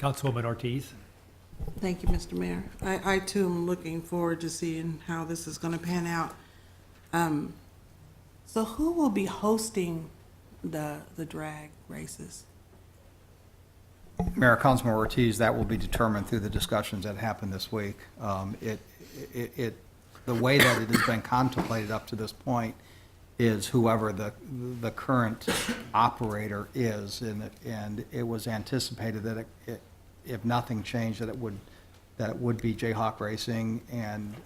Councilwoman Ortiz. Thank you, Mr. Mayor. I too am looking forward to seeing how this is going to pan out. So who will be hosting the drag races? Mayor, Councilman Ortiz, that will be determined through the discussions that happened this week. The way that it has been contemplated up to this point is whoever the current operator is, and it was anticipated that if nothing changed, that it would be Jayhawk Racing, and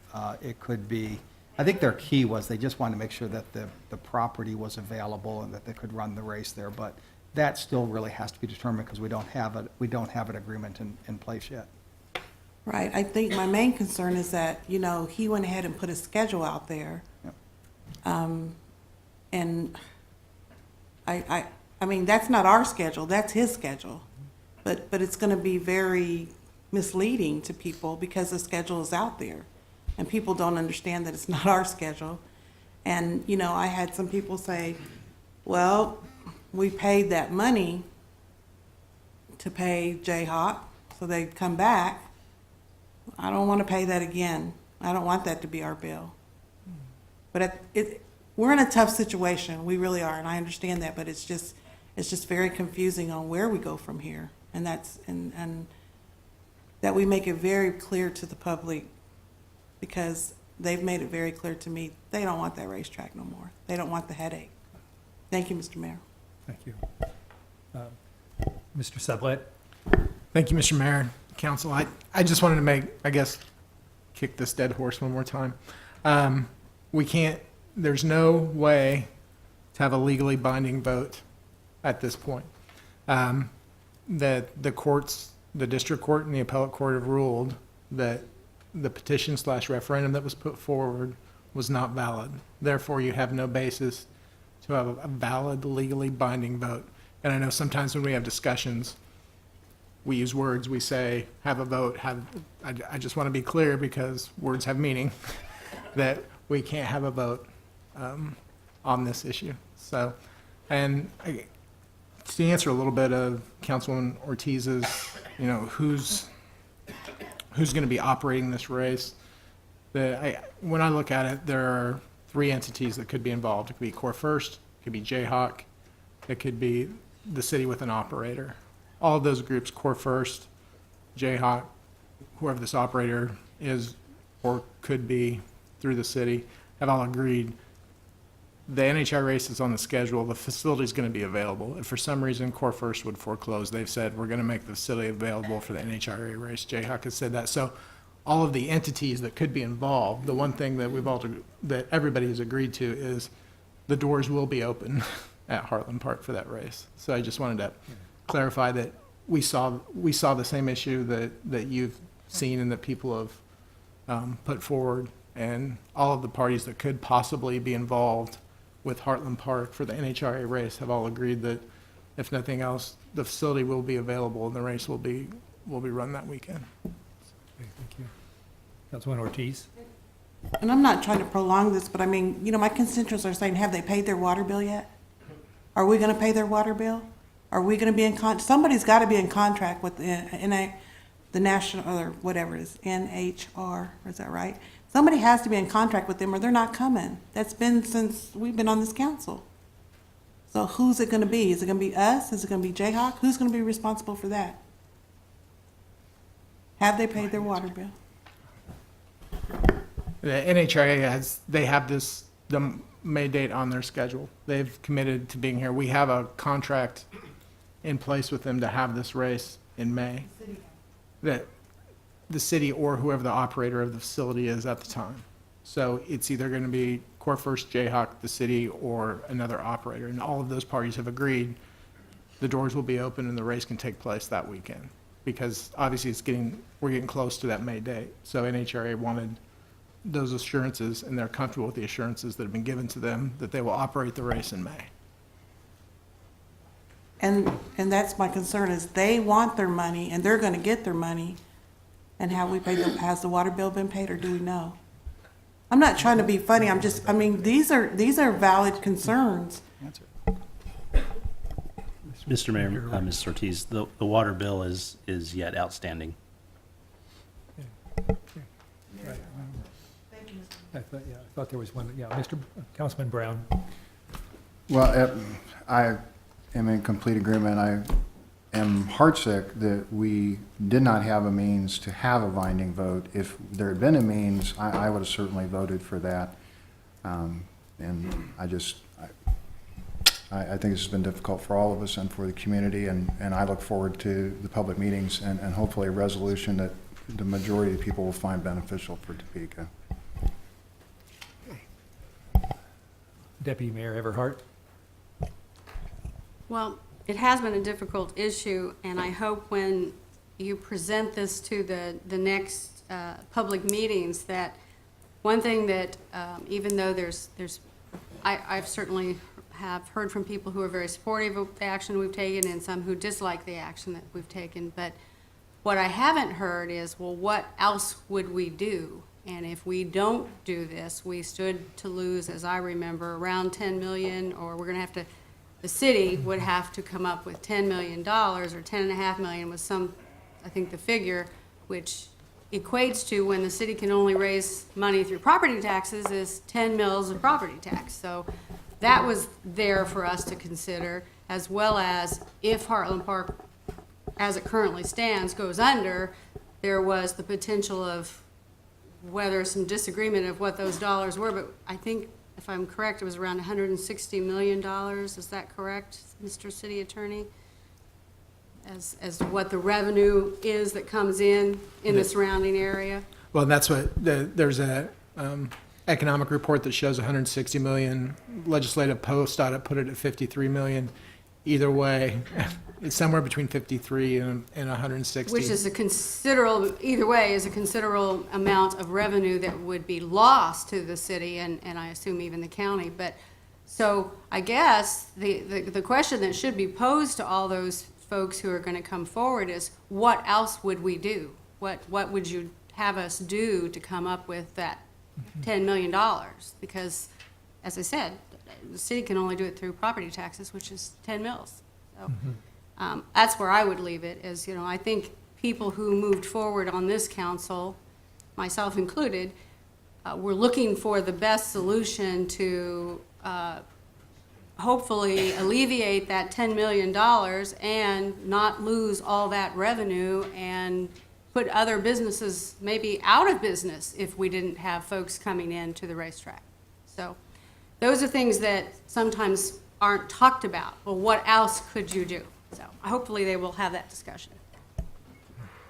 it could be, I think their key was they just wanted to make sure that the property was available and that they could run the race there, but that still really has to be determined because we don't have an agreement in place yet. Right, I think my main concern is that, you know, he went ahead and put a schedule out there. Yep. And I mean, that's not our schedule, that's his schedule. But it's gonna be very misleading to people because the schedule is out there. And people don't understand that it's not our schedule. And, you know, I had some people say, well, we paid that money to pay Jayhawk, so they'd come back. I don't want to pay that again. I don't want that to be our bill. But we're in a tough situation. We really are, and I understand that. But it's just very confusing on where we go from here, and and that we make it very clear to the public, because they've made it very clear to me they don't want that racetrack no more. They don't want the headache. Thank you, Mr. Mayor. Thank you. Mr. Sublette. Thank you, Mr. Mayor, Council. I just wanted to kick this dead horse one more time. There's no way to have a legally binding vote at this point. That the district court and the appellate court have ruled that the petition/referendum that was put forward was not valid. Therefore, you have no basis to have a valid, legally binding vote. And I know sometimes when we have discussions, we use words, we say, have a vote, I just want to be clear, because words have meaning, that we can't have a vote on this issue. So, and to answer a little bit of Councilwoman Ortiz's, you know, who's going to be operating this race, when I look at it, there are three entities that could be involved. It could be Core First, it could be Jayhawk, it could be the city with an operator. All of those groups, Core First, Jayhawk, whoever this operator is or could be through the city, have all agreed the NHI race is on the schedule, the facility is going to be available. If for some reason Core First would foreclose, they've said we're going to make the facility available for the NHRA race. Jayhawk has said that. So all of the entities that could be involved, the one thing that everybody has agreed to is the doors will be open at Heartland Park for that race. So I just wanted to clarify that we saw the same issue that you've seen and that people have put forward, and all of the parties that could possibly be involved with Heartland Park for the NHRA race have all agreed that, if nothing else, the facility will be available and the race will be run that weekend. Okay, thank you. Councilwoman Ortiz. And I'm not trying to prolong this, but I mean, you know, my constituents are saying, have they paid their water bill yet? Are we going to pay their water bill? Are we going to be somebody's got to be in contract with the national, or whatever it is, NHR, is that right? Somebody has to be in contract with them or they're not coming. That's been since we've been on this council. So who's it going to be? Is it going to be us? Is it going to be Jayhawk? Who's going to be responsible for that? Have they paid their water bill? The NHRA they have the May date on their schedule. They've committed to being here. We have a contract in place with them to have this race in May. That the city or whoever the operator of the facility is at the time. So it's either going to be Core First, Jayhawk, the city, or another operator. And all of those parties have agreed the doors will be open and the race can take place that weekend. Because obviously we're getting close to that May date. So NHRA wanted those assurances, and they're comfortable with the assurances that have been given to them that they will operate the race in May. And that's my concern, is they want their money and they're going to get their money. And have we paid them? Has the water bill been paid, or do we know? I'm not trying to be funny. I mean, these are valid concerns. Answer. Mr. Mr. Mayor, Mrs. Ortiz, the water bill is yet outstanding. Right. I thought there was one, yeah, Mr. Councilman Brown. Well, I am in complete agreement. I am heartsick that we did not have a means to have a binding vote. If there had been a means, I would have certainly voted for that. And I think this has been difficult for all of us and for the community, and I look forward to the public meetings and hopefully a resolution that the majority of the people will find beneficial for Topeka. Deputy Mayor Everhart. Well, it has been a difficult issue, and I hope when you present this to the next public meetings, that one thing that, even though I've certainly have heard from people who are very supportive of the action we've taken and some who dislike the action that we've taken, but what I haven't heard is, well, what else would we do? And if we don't do this, we stood to lose, as I remember, around 10 million, or we're gonna have to, the city would have to come up with $10 million, or 10.5 million was some, I think the figure, which equates to when the city can only raise money through property taxes is 10 mils of property tax. So that was there for us to consider, as well as if Heartland Park, as it currently stands, goes under, there was the potential of whether some disagreement of what those dollars were, but I think, if I'm correct, it was around $160 million. Is that correct, Mr. City Attorney? As to what the revenue is that comes in the surrounding area? Well, that's what, there's a economic report that shows 160 million. Legislative Post audit put it at 53 million. Either way, it's somewhere between 53 and 160. Which is a considerable, either way, is a considerable amount of revenue that would be lost to the city and I assume even the county. But, so I guess the question that should be posed to all those folks who are gonna come forward is, what else would we do? What would you have us do to come up with that $10 million? Because, as I said, the city can only do it through property taxes, which is 10 mils. So, that's where I would leave it, is, I think people who moved forward on this council, myself included, were looking for the best solution to hopefully alleviate that $10 million and not lose all that revenue and put other businesses maybe out of business if we didn't have folks coming in to the racetrack. So those are things that sometimes aren't talked about. Well, what else could you do? So hopefully they will have that discussion.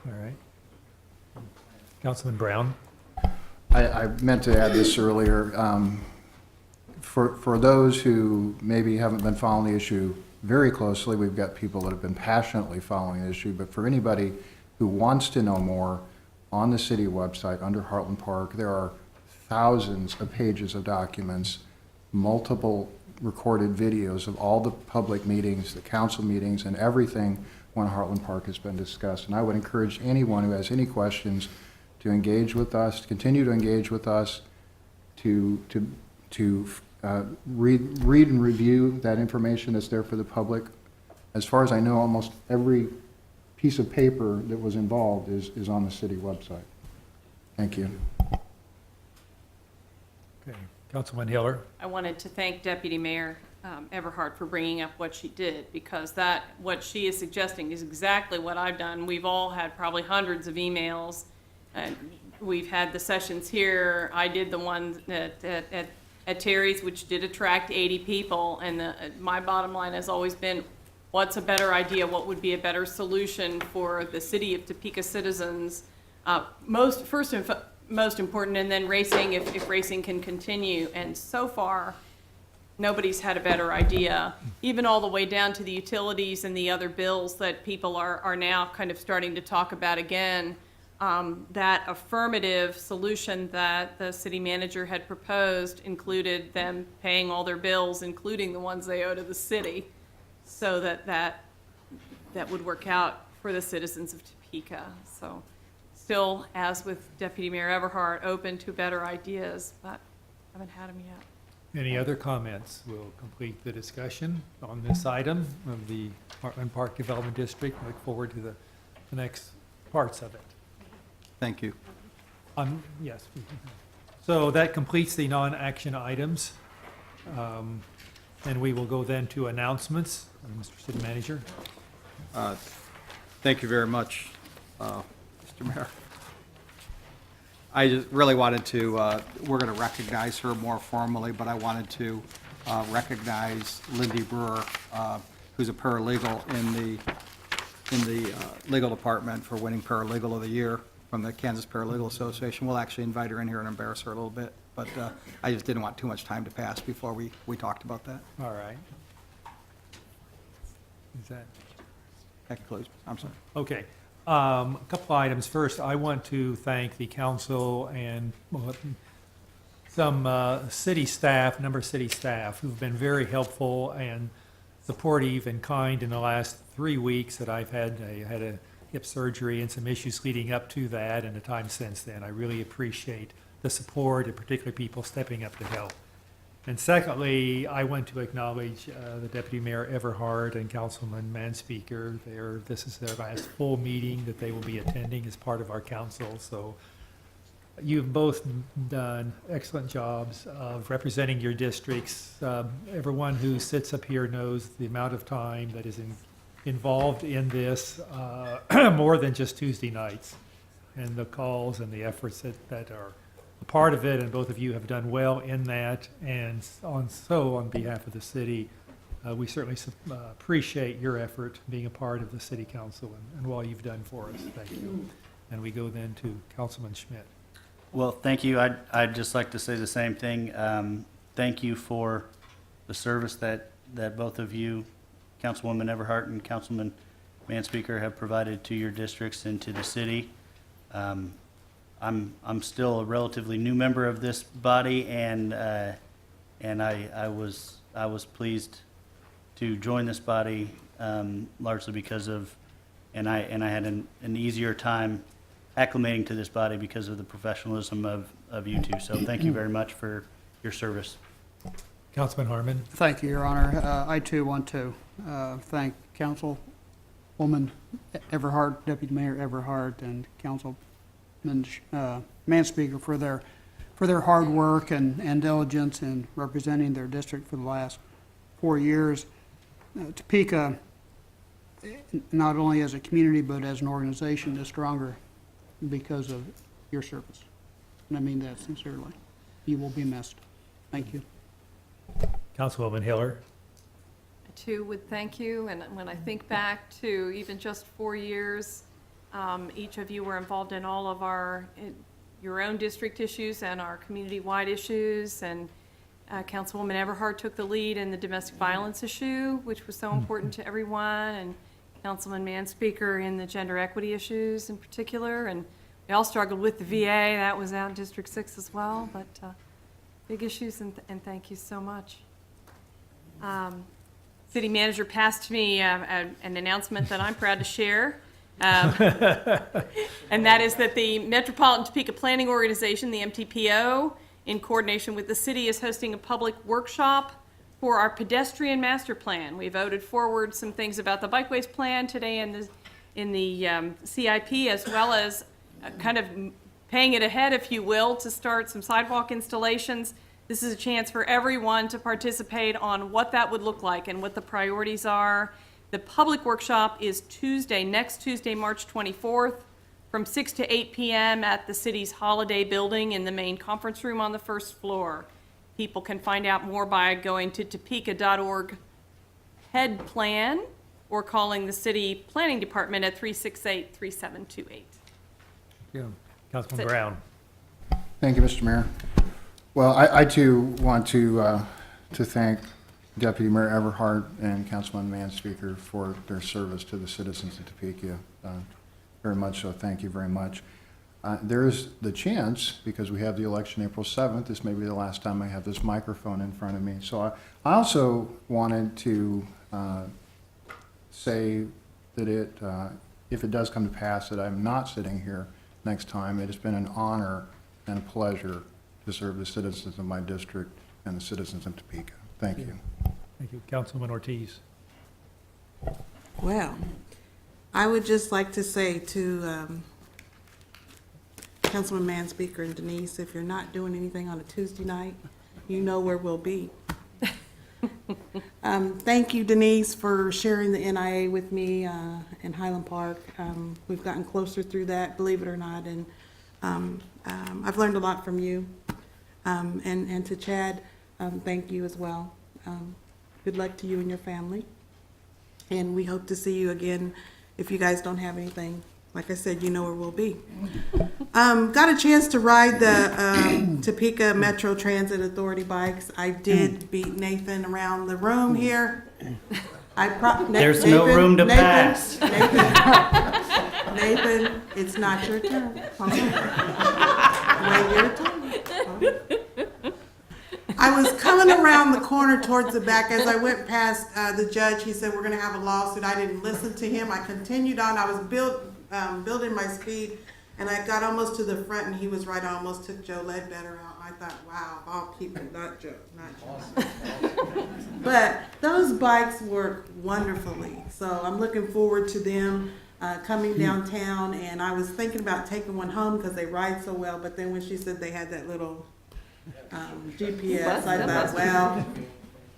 All right. Councilman Brown. I meant to add this earlier. For those who maybe haven't been following the issue very closely, we've got people that have been passionately following the issue, but for anybody who wants to know more, on the city website under Heartland Park, there are thousands of pages of documents, multiple recorded videos of all the public meetings, the council meetings, and everything when Heartland Park has been discussed. And I would encourage anyone who has any questions to engage with us, to continue to engage with us, to read and review that information that's there for the public. As far as I know, almost every piece of paper that was involved is on the city website. Thank you. Okay. Councilman Hiller. I wanted to thank Deputy Mayor Everhart for bringing up what she did, because what she is suggesting is exactly what I've done. We've all had probably hundreds of emails, and we've had the sessions here. I did the one at Terry's, which did attract 80 people, and my bottom line has always been, what's a better idea? What would be a better solution for the city of Topeka citizens? First and most important, and then racing, if racing can continue. And so far, nobody's had a better idea, even all the way down to the utilities and the other bills that people are now kind of starting to talk about again. That affirmative solution that the city manager had proposed included them paying all their bills, including the ones they owe to the city, so that would work out for the citizens of Topeka. So still, as with Deputy Mayor Everhart, open to better ideas, but haven't had them yet. Any other comments? We'll complete the discussion on this item of the Heartland Park Development District. Look forward to the next parts of it. Thank you. Yes. So that completes the non-action items. And we will go then to announcements. Mr. City Manager. Thank you very much, Mr. Mayor. I just really wanted to, we're going to recognize her more formally, but I wanted to recognize Lindy Brewer, who's a paralegal in the legal department for winning Paralegal of the Year from the Kansas Paralegal Association. We'll actually invite her in here and embarrass her a little bit, but I just didn't want too much time to pass before we talked about that. All right. Is that? That concludes. I'm sorry. Okay. A couple items. First, I want to thank the council and some city staff, number of city staff, who've been very helpful and supportive and kind in the last 3 weeks that I've had. I had a hip surgery and some issues leading up to that and the time since then. I really appreciate the support and particularly people stepping up to help. And secondly, I want to acknowledge the Deputy Mayor Everhart and Councilman Manspeaker. This is their last full meeting that they will be attending as part of our council. So you've both done excellent jobs of representing your districts. Everyone who sits up here knows the amount of time that is involved in this, more than just Tuesday nights, and the calls and the efforts that are a part of it, and both of you have done well in that. And on behalf of the city, we certainly appreciate your effort being a part of the city council and all you've done for us. Thank you. And we go then to Councilman Schmidt. Well, thank you. I'd just like to say the same thing. Thank you for the service that both of you, Councilwoman Everhart and Councilman Manspeaker, have provided to your districts and to the city. I'm still a relatively new member of this body, and I was pleased to join this body largely because of, and I had an easier time acclimating to this body because of the professionalism of you two. So thank you very much for your service. Councilman Harmon. Thank you, Your Honor. I too want to thank Councilwoman Everhart, Deputy Mayor Everhart, and Councilman Manspeaker for their hard work and diligence in representing their district for the last 4 years. Topeka, not only as a community but as an organization, is stronger because of your service. And I mean that sincerely. You will be missed. Thank you. Councilwoman Hiller. I too would thank you, and when I think back to even just 4 years, each of you were involved in all of your own district issues and our community-wide issues, and Councilwoman Everhart took the lead in the domestic violence issue, which was so important to everyone, and Councilman Manspeaker in the gender equity issues in particular, and we all struggled with the VA. That was out in District 6 as well, but big issues, and thank you so much. City Manager passed me an announcement that I'm proud to share. And that is that the Metropolitan Topeka Planning Organization, the MTPO, in coordination with the city, is hosting a public workshop for our pedestrian master plan. We voted forward some things about the bikeways plan today in the CIP, as well as kind of paying it ahead, if you will, to start some sidewalk installations. This is a chance for everyone to participate on what that would look like and what the priorities are. The public workshop is next Tuesday, March 24th, from 6 to 8 p.m. at the city's Holiday Building in the main conference room on the first floor. People can find out more by going to topeka.org head plan or calling the city planning department at 368-3728. Yeah. Councilman Brown. Thank you, Mr. Mayor. Well, I too want to thank Deputy Mayor Everhart and Councilman Manspeaker for their service to the citizens of Topeka. Very much so. Thank you very much. There is the chance, because we have the election April 7th, this may be the last time I have this microphone in front of me. So I also wanted to say that if it does come to pass that I'm not sitting here next time, it has been an honor and a pleasure to serve the citizens of my district and the citizens of Topeka. Thank you. Thank you. Councilman Ortiz. Well, I would just like to say to Councilman Manspeaker and Denise, if you're not doing anything on a Tuesday night, you know where we'll be. Thank you, Denise, for sharing the NIA with me in Highland Park. We've gotten closer through that, believe it or not, and I've learned a lot from you. And to Chad, thank you as well. Good luck to you and your family. And we hope to see you again if you guys don't have anything. Like I said, you know where we'll be. Got a chance to ride the Topeka Metro Transit Authority bikes. I did beat Nathan around the room here. There's no room to pass. Nathan, it's not your turn. Hold on. Wait your turn. I was coming around the corner towards the back. As I went past the judge, he said, we're going to have a lawsuit. I didn't listen to him. I continued on. I was building my speed, and I got almost to the front, and he was right. I almost took Joe Ledbetter out. I thought, wow, of all people, not Joe, not Joe. But those bikes work wonderfully. So I'm looking forward to them coming downtown. And I was thinking about taking one home because they ride so well. But then when she said they had that little GPS, I thought, well,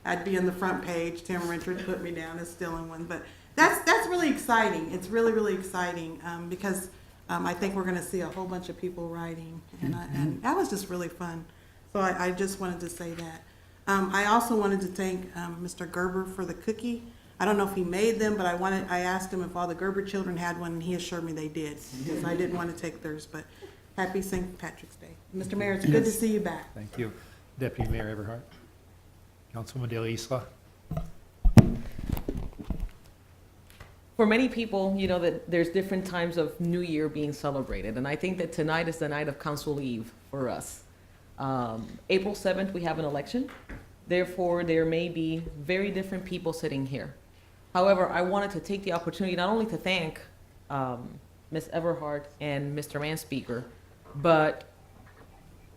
I'd be on the front page. Tim Richard put me down as stealing one. But that's really exciting. It's really, really exciting because I think we're going to see a whole bunch of people riding. And that was just really fun. So I just wanted to say that. I also wanted to thank Mr. Gerber for the cookie. I don't know if he made them, but I asked him if all the Gerber children had one, and he assured me they did. Because I didn't want to take theirs, but happy St. Patrick's Day. Mr. Mayor, it's good to see you back. Thank you. Deputy Mayor Everhart. Councilwoman De La Isla. For many people, you know that there's different times of New Year being celebrated, and I think that tonight is the night of Council Eve for us. April 7th, we have an election. Therefore, there may be very different people sitting here. However, I wanted to take the opportunity not only to thank Ms. Everhart and Mr. Manspeaker, but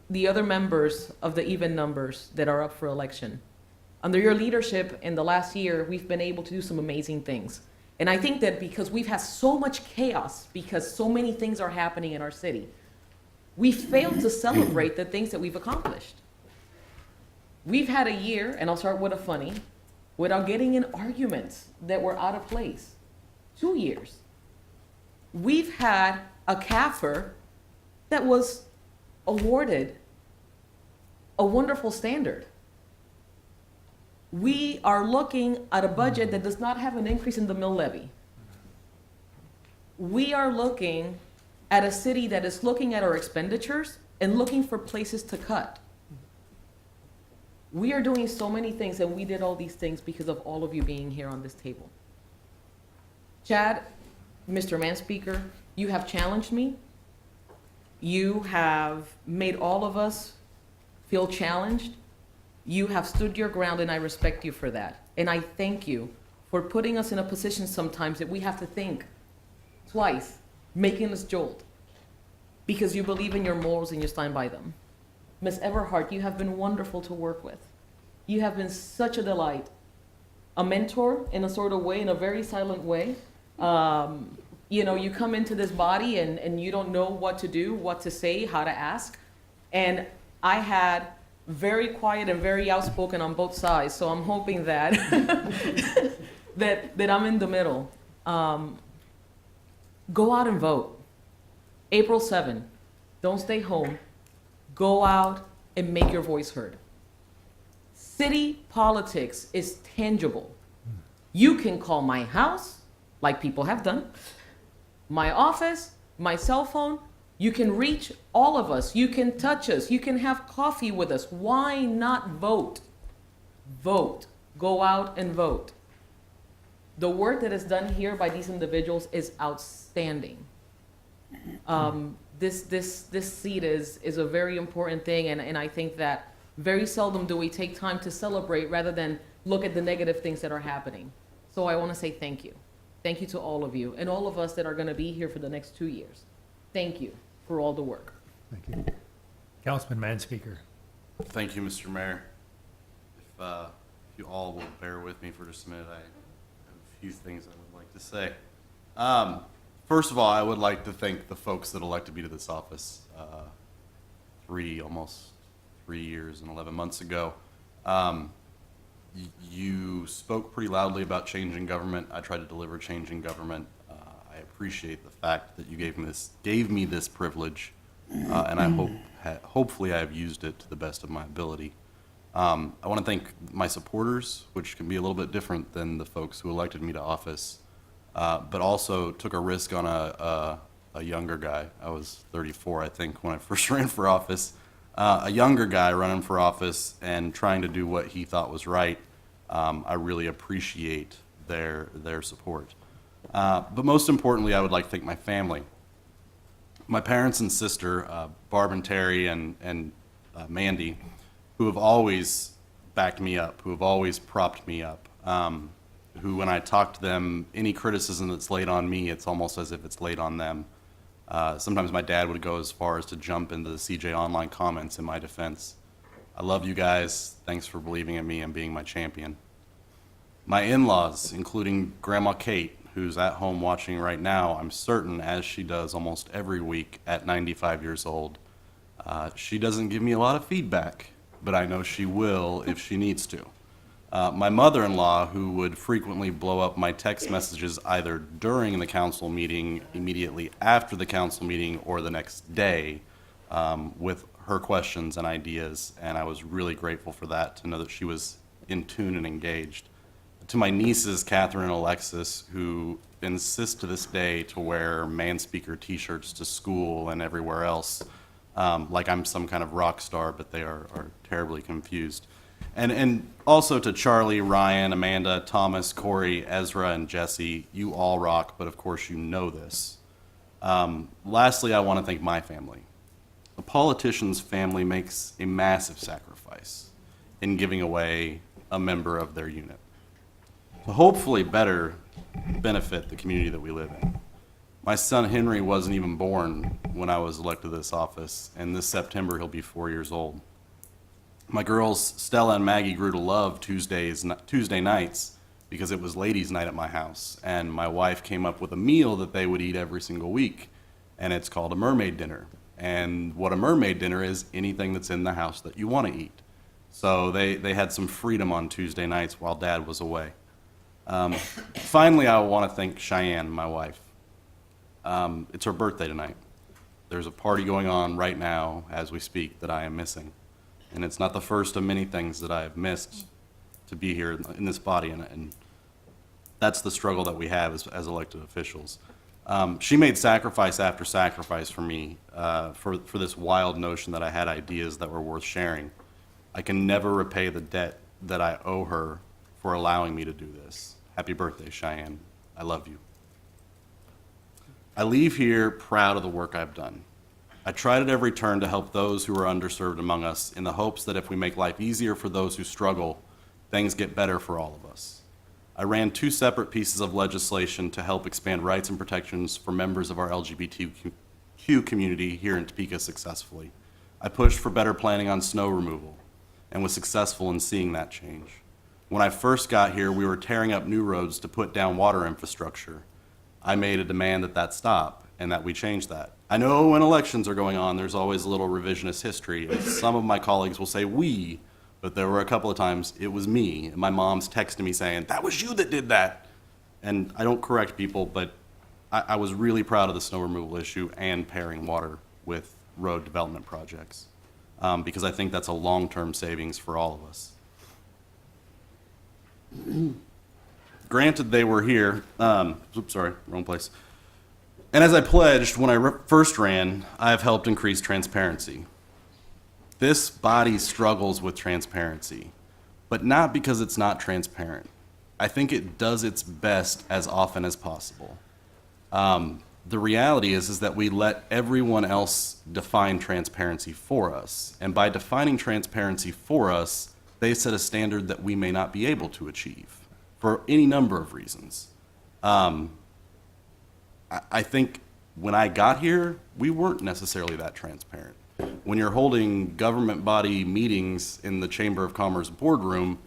the other members of the even numbers that are up for election. Under your leadership in the last year, we've been able to do some amazing things. And I think that because we've had so much chaos, because so many things are happening in our city, we failed to celebrate the things that we've accomplished. We've had a year, and I'll start with a funny, without getting in arguments that were out of place. 2 years. We've had a CAFR that was awarded a wonderful standard. We are looking at a budget that does not have an increase in the mill levy. We are looking at a city that is looking at our expenditures and looking for places to cut. We are doing so many things, and we did all these things because of all of you being here on this table. Chad, Mr. Manspeaker, you have challenged me. You have made all of us feel challenged. You have stood your ground, and I respect you for that. And I thank you for putting us in a position sometimes that we have to think twice, making us jolt, because you believe in your morals and you stand by them. Ms. Everhart, you have been wonderful to work with. You have been such a delight, a mentor in a sort of way, in a very silent way. You know, you come into this body and you don't know what to do, what to say, how to ask. And I had very quiet and very outspoken on both sides, so I'm hoping that that I'm in the middle. Go out and vote. April 7th, don't stay home. Go out and make your voice heard. City politics is tangible. You can call my house, like people have done, my office, my cell phone. You can reach all of us. You can touch us. You can have coffee with us. Why not vote? Vote. Go out and vote. The work that is done here by these individuals is outstanding. This seat is a very important thing, and I think that very seldom do we take time to celebrate rather than look at the negative things that are happening. So I want to say thank you. Thank you to all of you and all of us that are going to be here for the next 2 years. Thank you for all the work. Thank you. Councilman Manspeaker. Thank you, Mr. Mayor. if you all will bear with me for just a minute, I have a few things I would like to say. First of all, I would like to thank the folks that elected me to this office almost 3 years and 11 months ago. You spoke pretty loudly about change in government. I tried to deliver change in government. I appreciate the fact that you gave me this privilege, and I hopefully I have used it to the best of my ability. I want to thank my supporters, which can be a little bit different than the folks who elected me to office, but also took a risk on a younger guy. I was 34, I think, when I first ran for office. A younger guy running for office and trying to do what he thought was right. I really appreciate their support. But most importantly, I would like to thank my family. My parents and sister, Barb and Terry and Mandy, who have always backed me up, who have always propped me up, who, when I talk to them, any criticism that's laid on me, it's almost as if it's laid on them. Sometimes my dad would go as far as to jump into the CJ Online comments in my defense. I love you guys. Thanks for believing in me and being my champion. My in-laws, including Grandma Kate, who's at home watching right now, I'm certain, as she does almost every week at 95 years old. She doesn't give me a lot of feedback, but I know she will if she needs to. My mother-in-law, who would frequently blow up my text messages either during the council meeting, immediately after the council meeting, or the next day with her questions and ideas, and I was really grateful for that, to know that she was in tune and engaged. To my nieces, Catherine and Alexis, who insist to this day to wear man-speaker t-shirts to school and everywhere else, like I'm some kind of rock star, but they are terribly confused. And also to Charlie, Ryan, Amanda, Thomas, Corey, Ezra, and Jesse, you all rock, but of course you know this. Lastly, I want to thank my family. A politician's family makes a massive sacrifice in giving away a member of their unit to hopefully better benefit the community that we live in. My son Henry wasn't even born when I was elected to this office, and this September he'll be 4 years old. My girls Stella and Maggie grew to love Tuesday nights because it was ladies' night at my house, and my wife came up with a meal that they would eat every single week, and it's called a mermaid dinner. And what a mermaid dinner is, anything that's in the house that you want to eat. So they had some freedom on Tuesday nights while Dad was away. Finally, I want to thank Cheyenne, my wife. It's her birthday tonight. There's a party going on right now as we speak that I am missing. And it's not the first of many things that I have missed to be here in this body, and that's the struggle that we have as elected officials. She made sacrifice after sacrifice for me, for this wild notion that I had ideas that were worth sharing. I can never repay the debt that I owe her for allowing me to do this. Happy birthday, Cheyenne. I love you. I leave here proud of the work I've done. I tried at every turn to help those who are underserved among us in the hopes that if we make life easier for those who struggle, things get better for all of us. I ran 2 separate pieces of legislation to help expand rights and protections for members of our LGBTQ community here in Topeka successfully. I pushed for better planning on snow removal and was successful in seeing that change. When I first got here, we were tearing up new roads to put down water infrastructure. I made a demand that stop and that we change that. I know when elections are going on, there's always a little revisionist history, and some of my colleagues will say we, but there were a couple of times it was me, and my mom's texting me saying, that was you that did that. And I don't correct people, but I was really proud of the snow removal issue and pairing water with road development projects, because I think that's a long-term savings for all of us. Granted, they were here. Oops, sorry, wrong place. And as I pledged when I first ran, I have helped increase transparency. This body struggles with transparency, but not because it's not transparent. I think it does its best as often as possible. The reality is that we let everyone else define transparency for us. And by defining transparency for us, they set a standard that we may not be able to achieve for any number of reasons. I think when I got here, we weren't necessarily that transparent. When you're holding government body meetings in the Chamber of Commerce boardroom,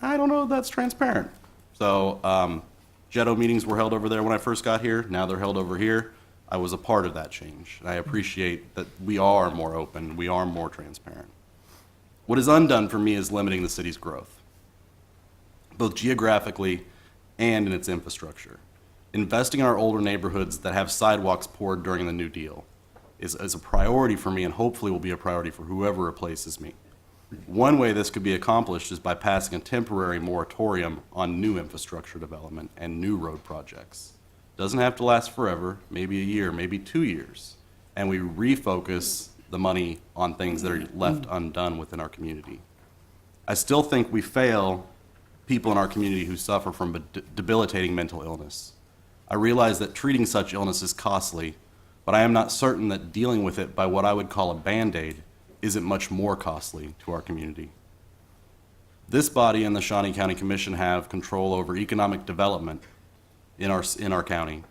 I don't know if that's transparent. So, JETO meetings were held over there when I first got here. Now they're held over here. I was a part of that change. And I appreciate that we are more open, we are more transparent. What is undone for me is limiting the city's growth, both geographically and in its infrastructure. Investing in our older neighborhoods that have sidewalks poured during the New Deal is a priority for me and hopefully will be a priority for whoever replaces me. One way this could be accomplished is by passing a temporary moratorium on new infrastructure development and new road projects. Doesn't have to last forever, maybe a year, maybe 2 years, and we refocus the money on things that are left undone within our community. I still think we fail people in our community who suffer from debilitating mental illness. I realize that treating such illness is costly, but I am not certain that dealing with it by what I would call a Band-Aid isn't much more costly to our community. This body and the Shawnee County Commission have control over economic development in our county.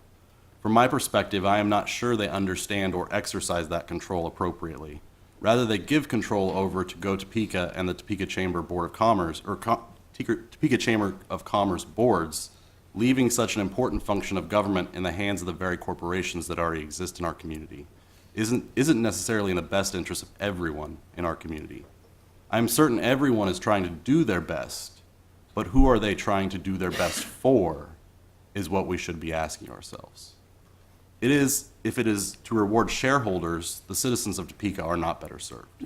From my perspective, I am not sure they understand or exercise that control appropriately. Rather, they give control over to go Topeka and the Topeka Chamber Board of Commerce, or Topeka Chamber of Commerce boards, leaving such an important function of government in the hands of the very corporations that already exist in our community isn't necessarily in the best interest of everyone in our community. I'm certain everyone is trying to do their best, but who are they trying to do their best for is what we should be asking ourselves. If it is to reward shareholders, the citizens of Topeka are not better served.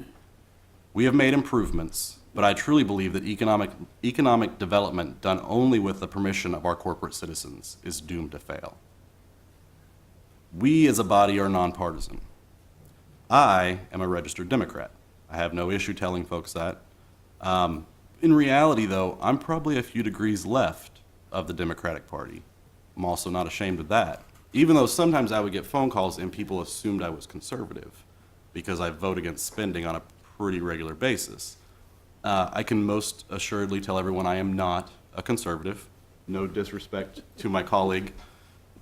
We have made improvements, but I truly believe that economic development done only with the permission of our corporate citizens is doomed to fail. We as a body are nonpartisan. I am a registered Democrat. I have no issue telling folks that. In reality, though, I'm probably a few degrees left of the Democratic Party. I'm also not ashamed of that, even though sometimes I would get phone calls and people assumed I was conservative because I vote against spending on a pretty regular basis. I can most assuredly tell everyone I am not a conservative. No disrespect to my colleague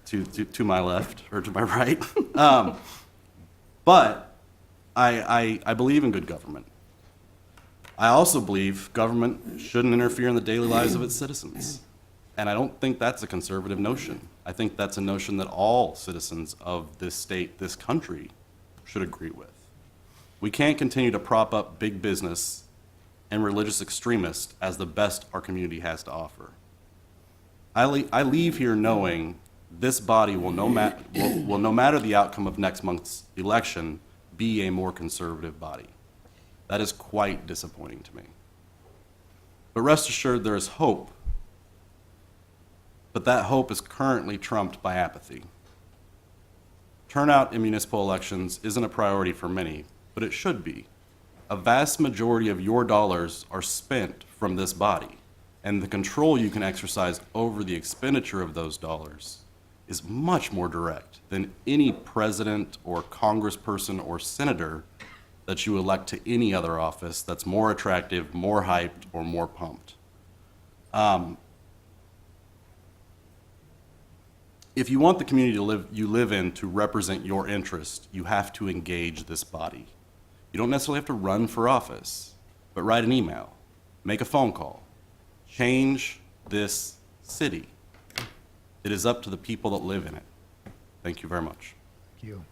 to my left or to my right. But I believe in good government. I also believe government shouldn't interfere in the daily lives of its citizens. And I don't think that's a conservative notion. I think that's a notion that all citizens of this state, this country, should agree with. We can't continue to prop up big business and religious extremists as the best our community has to offer. I leave here knowing this body will no matter the outcome of next month's election, be a more conservative body. That is quite disappointing to me. But rest assured there is hope. But that hope is currently trumped by apathy. Turnout in municipal elections isn't a priority for many, but it should be. A vast majority of your dollars are spent from this body, and the control you can exercise over the expenditure of those dollars is much more direct than any president or congressperson or senator that you elect to any other office that's more attractive, more hyped, or more pumped. If you want the community you live in to represent your interest, you have to engage this body. You don't necessarily have to run for office, but write an email, make a phone call, change this city. It is up to the people that live in it. Thank you very much. Thank you.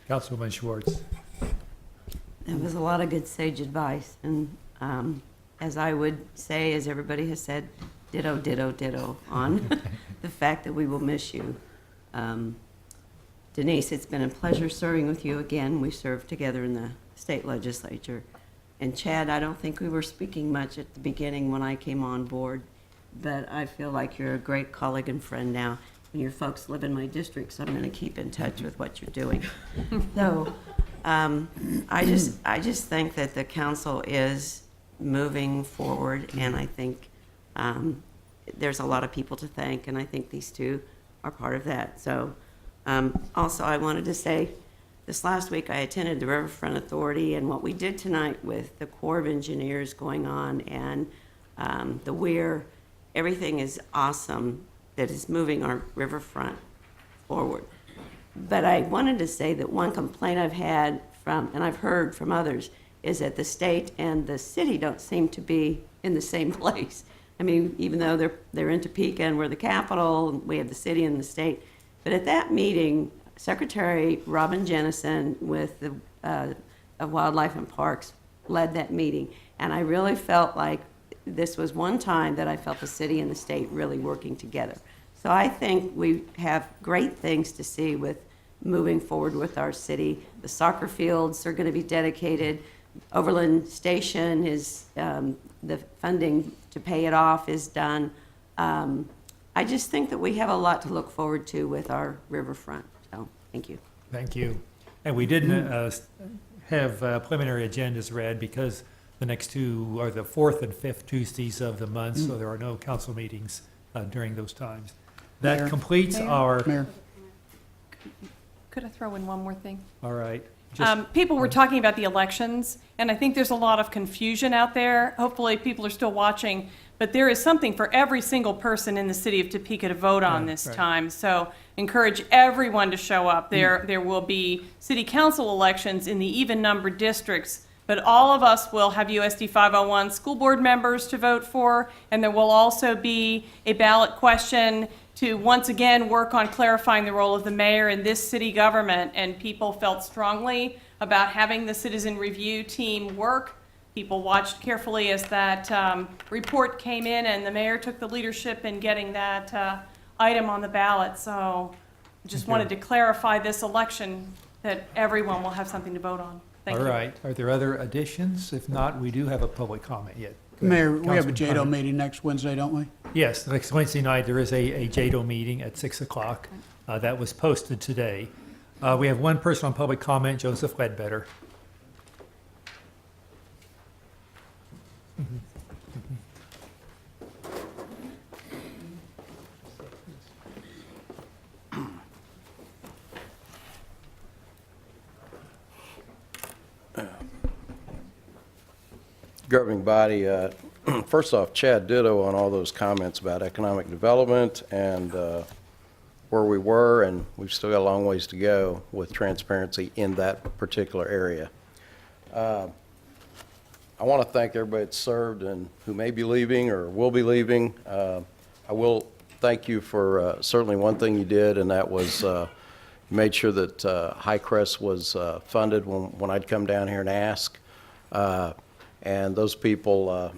Councilwoman Schwartz. That was a lot of good sage advice, and as I would say, as everybody has said, ditto, ditto, ditto on the fact that we will miss you. Denise, it's been a pleasure serving with you again. We served together in the state legislature. And Chad, I don't think we were speaking much at the beginning when I came on board, but I feel like you're a great colleague and friend now. And your folks live in my district, so I'm going to keep in touch with what you're doing. So I just think that the council is moving forward, and I think there's a lot of people to thank, and I think these two are part of that. So also, I wanted to say, this last week I attended the Riverfront Authority, and what we did tonight with the Corps of Engineers going on and the weir, everything is awesome that is moving our riverfront forward. But I wanted to say that one complaint I've had from, and I've heard from others, is that the state and the city don't seem to be in the same place. I mean, even though they're in Topeka and we're the capital, and we have the city and the state. But at that meeting, Secretary Robin Jennison with the of Wildlife and Parks led that meeting. And I really felt like this was one time that I felt the city and the state really working together. So I think we have great things to see with moving forward with our city. The soccer fields are going to be dedicated. Overland Station is, the funding to pay it off is done. I just think that we have a lot to look forward to with our riverfront. So, thank you. Thank you. And we didn't have preliminary agendas read because the next two are the 4th and 5th Tuesdays of the month, so there are no council meetings during those times. That Mayor. completes our, Mayor, Could I throw in one more thing? all right. Just- People were talking about the elections, and I think there's a lot of confusion out there. Hopefully, people are still watching, but there is something for every single person in the city of Topeka to vote on Yeah, this right. time. So encourage everyone to show up. There will be city council elections in the even-numbered districts, but all of us will have USD 501 school board members to vote for, and there will also be a ballot question to once again work on clarifying the role of the mayor in this city government, and people felt strongly about having the citizen review team work. People watched carefully as that report came in, and the mayor took the leadership in getting that item on the ballot. So just wanted to clarify this election, that everyone will have something to vote on. Thank All you. right. Are there other additions? If not, we do have a public comment yet. Go ahead, Mayor, we have a Councilman JADO Conner. meeting next Wednesday, don't we? Yes, next Wednesday night, there is a JADO meeting at 6 o'clock. That was posted today. We have one person on public comment, Joseph Ledbetter. Governing body, first off, Chad ditto on all those comments about economic development and where we were, and we've still got a long ways to go with transparency in that particular area. I want to thank everybody that served and who may be leaving or will be leaving. I will thank you for certainly one thing you did, and that was you made sure that Highcrest was funded when I'd come down here and ask. And those people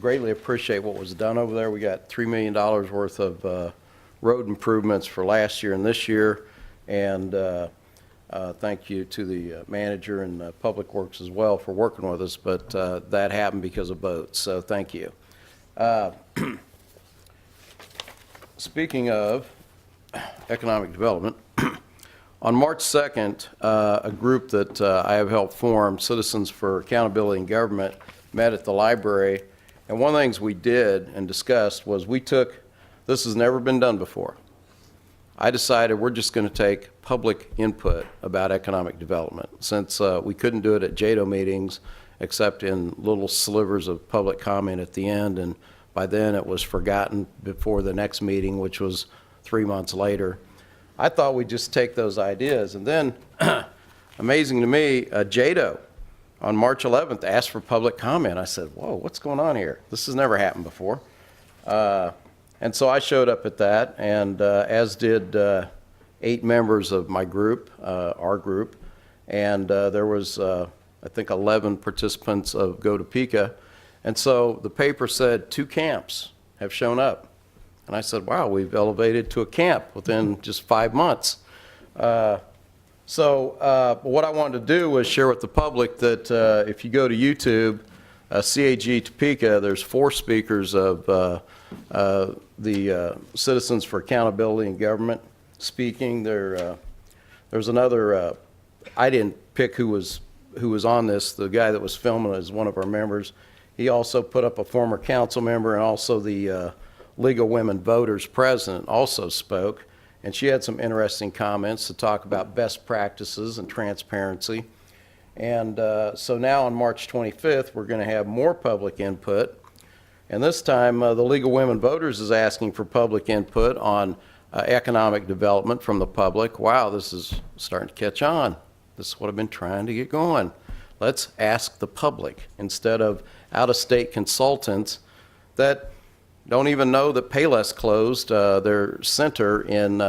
greatly appreciate what was done over there. We got $3 million worth of road improvements for last year and this year. And thank you to the manager and Public Works as well for working with us. But that happened because of boats, so thank you. Speaking of economic development, on March 2nd, a group that I have helped form, Citizens for Accountability in Government, met at the library. And one of the things we did and discussed was this has never been done before. I decided we're just going to take public input about economic development. Since we couldn't do it at JADO meetings, except in little slivers of public comment at the end, and by then it was forgotten before the next meeting, which was 3 months later. I thought we'd just take those ideas. And then, amazing to me, JADO on March 11th asked for public comment. I said, whoa, what's going on here? This has never happened before. And so I showed up at that, and as did 8 members of my group, our group. And there was, I think, 11 participants of Go Topeka. And so the paper said 2 camps have shown up. And I said, wow, we've elevated to a camp within just 5 months. So what I wanted to do was share with the public that if you go to YouTube, CAG Topeka, there's 4 speakers of the Citizens for Accountability in Government speaking. There's another, I didn't pick who was on this. The guy that was filming is one of our members. He also put up a former council member, and also the League of Women Voters president also spoke, and she had some interesting comments to talk about best practices and transparency. And so now on March 25th, we're going to have more public input, and this time the League of Women Voters is asking for public input on economic development from the public. Wow, this is starting to catch on. This is what I've been trying to get going. Let's ask the public instead of out-of-state consultants that don't even know that Payless closed their center in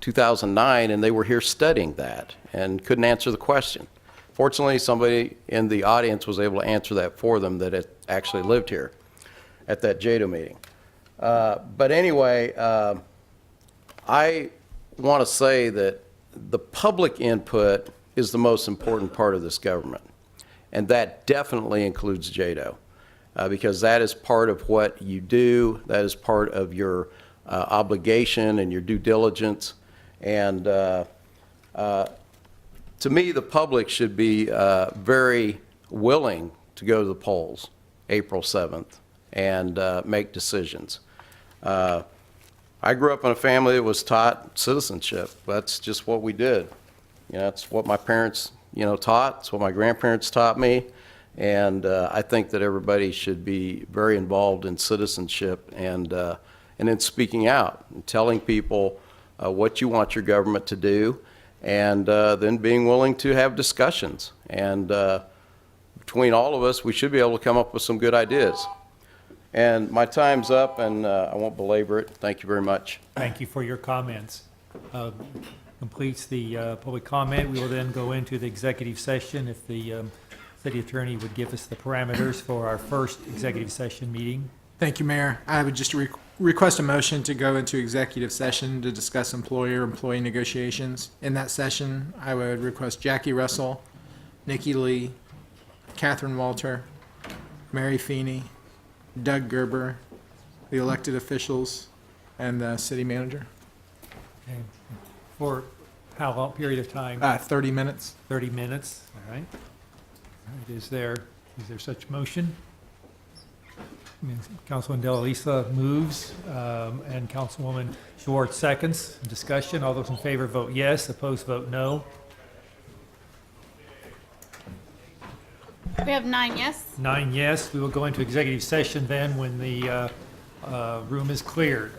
2009, and they were here studying that and couldn't answer the question. Fortunately, somebody in the audience was able to answer that for them that had actually lived here at that JADO meeting. But anyway, I want to say that the public input is the most important part of this government, and that definitely includes JADO, because that is part of what you do, that is part of your obligation and your due diligence, and to me, the public should be very willing to go to the polls April 7th and make decisions. I grew up in a family that was taught citizenship. That's just what we did. You know, that's what my parents, taught. It's what my grandparents taught me. And I think that everybody should be very involved in citizenship and in speaking out and telling people what you want your government to do, and then being willing to have discussions. And between all of us, we should be able to come up with some good ideas. And my time's up, and I won't belabor it. Thank you very much. Thank you for your comments. Completes the public comment. We will then go into the executive session if the city attorney would give us the parameters for our first executive session meeting. Thank you, Mayor. I would just request a motion to go into executive session to discuss employer-employee negotiations. In that session, I would request Jackie Russell, Nikki Lee, Catherine Walter, Mary Feeney, Doug Gerber, the elected officials, and the city manager. Okay. For how long period of time? 30 minutes. 30 minutes, all right. All right, is there such motion? Councilwoman Della Lisa moves, and Councilwoman Schwartz seconds. Discussion, all those in favor vote yes, opposed vote no. We have 9 yes. 9 yes, we will go into executive session then when the room is cleared.